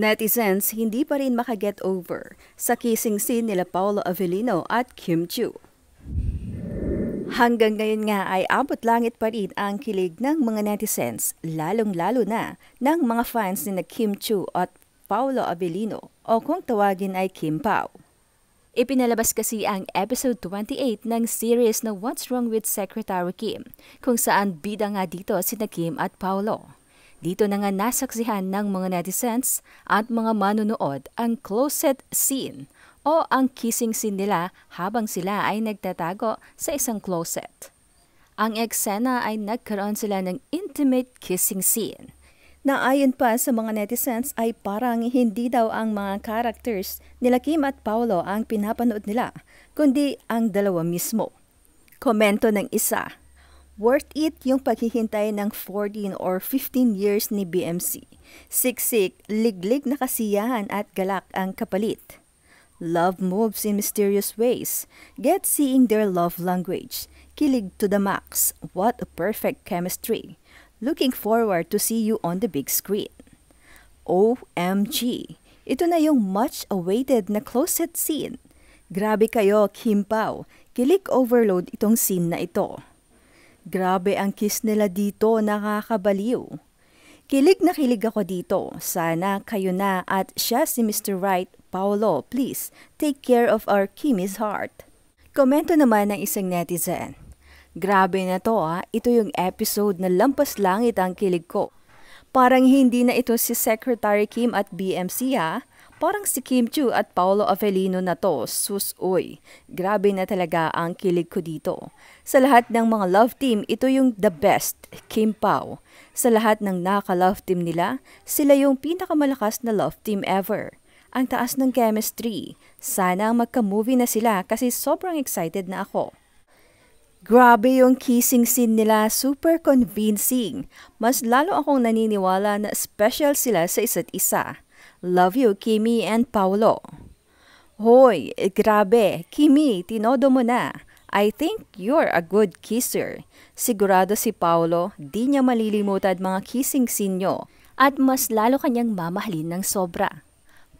Netizens hindi pa rin makaget over sa kissing scene nila Paolo Avellino at Kim Chiu. Hanggang ngayon nga ay abot langit pa rin ang kilig ng mga netizens, lalong-lalo na ng mga fans ni Kim Chiu at Paolo Avellino o kung tawagin ay Kim Pao. Ipinalabas kasi ang episode 28 ng series na What's Wrong with Secretary Kim, kung saan bida nga dito sina Kim at Paolo. Dito na nga nasaksihan ng mga netizens at mga manunood ang closet scene o ang kissing scene nila habang sila ay nagtatago sa isang closet. Ang eksena ay nagkaroon sila ng intimate kissing scene na ayon pa sa mga netizens ay parang hindi daw ang mga characters nila Kim at Paolo ang pinapanood nila, kundi ang dalawa mismo. Komento ng isa, worth it yung paghihintay ng 14 or 15 years ni BMC. Siksik, liglig na kasiyahan at galak ang kapalit. Love moves in mysterious ways. Get seeing their love language. Kilig to the max. What a perfect chemistry. Looking forward to see you on the big screen. OMG! Ito na yung much-awaited na closet scene. Grabe kayo, Kim Pao. Kilig overload itong scene na ito. Grabe ang kiss nila dito, nakakabaliw. Kilig na kilig ako dito. Sana kayo na at siya si Mr. Right. Paolo, please, take care of our Kimmy's heart. Komento naman ng isang netizen. Grabe na to ito yung episode na lampas langit ang kilig ko. Parang hindi na ito si Secretary Kim at BMC Parang si Kim Chiu at Paolo Avellino na to, sus-uy. Grabe na talaga ang kilig ko dito. Sa lahat ng mga love team, ito yung the best, Kim Pao. Sa lahat ng naka-love team nila, sila yung pinakamalakas na love team ever. Ang taas ng chemistry. Sana magka-movie na sila kasi sobrang excited na ako. Grabe yung kissing scene nila, super convincing. Mas lalo akong naniniwala na special sila sa isa't isa. Love you, Kimmy and Paolo. Hoy, grabe. Kimmy, tinodo mo na. I think you're a good kisser. Sigurado si Paolo, di niya malilimutan mga kissing scene nyo. At mas lalo kanyang mamahalin ng sobra.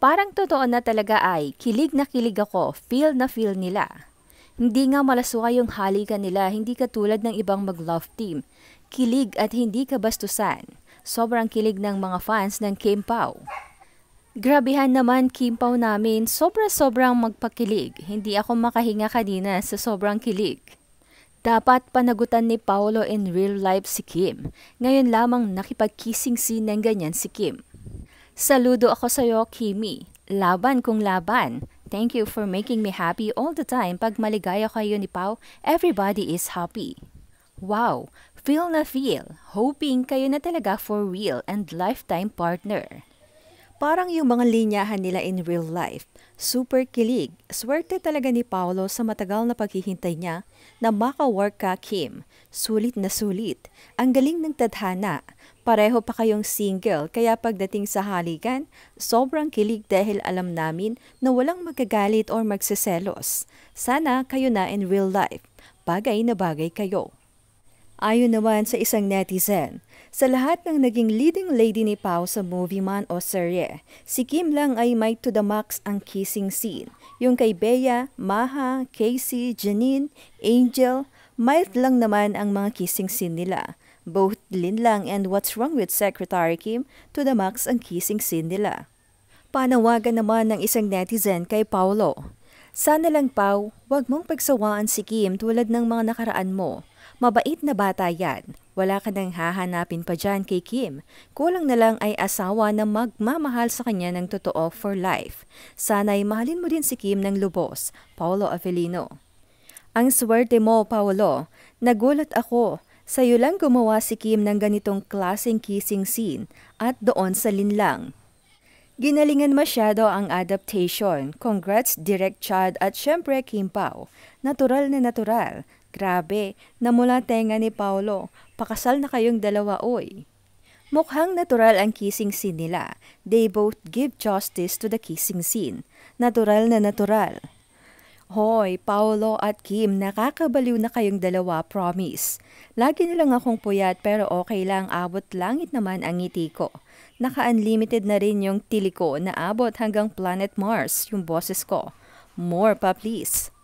Parang totoo na talaga ay, kilig na kilig ako, feel na feel nila. Hindi nga malaswa yung halikan nila, hindi katulad ng ibang mag-love team. Kilig at hindi kabastusan. Sobrang kilig ng mga fans ng Kim Pao. Grabihan naman Kim Pao namin, sobra-sobrang magpakilig. Hindi ako makahinga kanina sa sobrang kilig. Dapat panagutan ni Paolo in real life si Kim. Ngayon lamang nakipag-kissing scene ng ganyan si Kim. Saludo ako sa iyo, Kimmy. Laban kung laban. Thank you for making me happy all the time. Pag maligaya kayo ni Pao, everybody is happy. Wow, feel na feel. Hoping kayo na talaga for real and lifetime partner. Parang yung mga linyahan nila in real life. Super kilig. Swerte talaga ni Paolo sa matagal na paghihintay niya na maka-work ka, Kim. Sulit na sulit. Ang galing ng tadhana. Pareho pa kayong single kaya pagdating sa halikan, sobrang kilig dahil alam namin na walang magagalit or magseselos. Sana kayo na in real life. Bagay na bagay kayo. Ayon naman sa isang netizen, sa lahat ng naging leading lady ni Pao sa movie man o serye, si Kim lang ay may to the max ang kissing scene. Yung kay Bea, Maha, Casey, Janine, Angel, mild lang naman ang mga kissing scene nila. Both Lin Lang and What's Wrong with Secretary Kim, to the max ang kissing scene nila. Panawagan naman ng isang netizen kay Paolo. Sana lang Pao, wag mong pagsawaan si Kim tulad ng mga nakaraan mo. Mabait na bata yan. Wala ka nang hahanapin pa dyan kay Kim. Kulang na lang ay asawa na magmamahal sa kanya ng totoo for life. Sana'y mahalin mo din si Kim ng lubos. Paolo Avellino. Ang swerte mo, Paolo. Nagulat ako. Sa'yo lang gumawa si Kim ng ganitong klaseng kissing scene at doon sa linlang. Ginalingan masyado ang adaptation. Congrats Direct Chad at syempre Kim Pao. Natural na natural. Grabe, namula tenga ni Paolo. Pakasal na kayong dalawa, oy. Mukhang natural ang kissing scene nila. They both give justice to the kissing scene. Natural na natural. Hoy, Paolo at Kim, nakakabaliw na kayong dalawa, promise. Lagi na lang akong puyat pero okay lang, abot langit naman ang ngiti ko. Naka-unlimited na rin yung tili ko na abot hanggang planet Mars, yung boses ko. More pa please.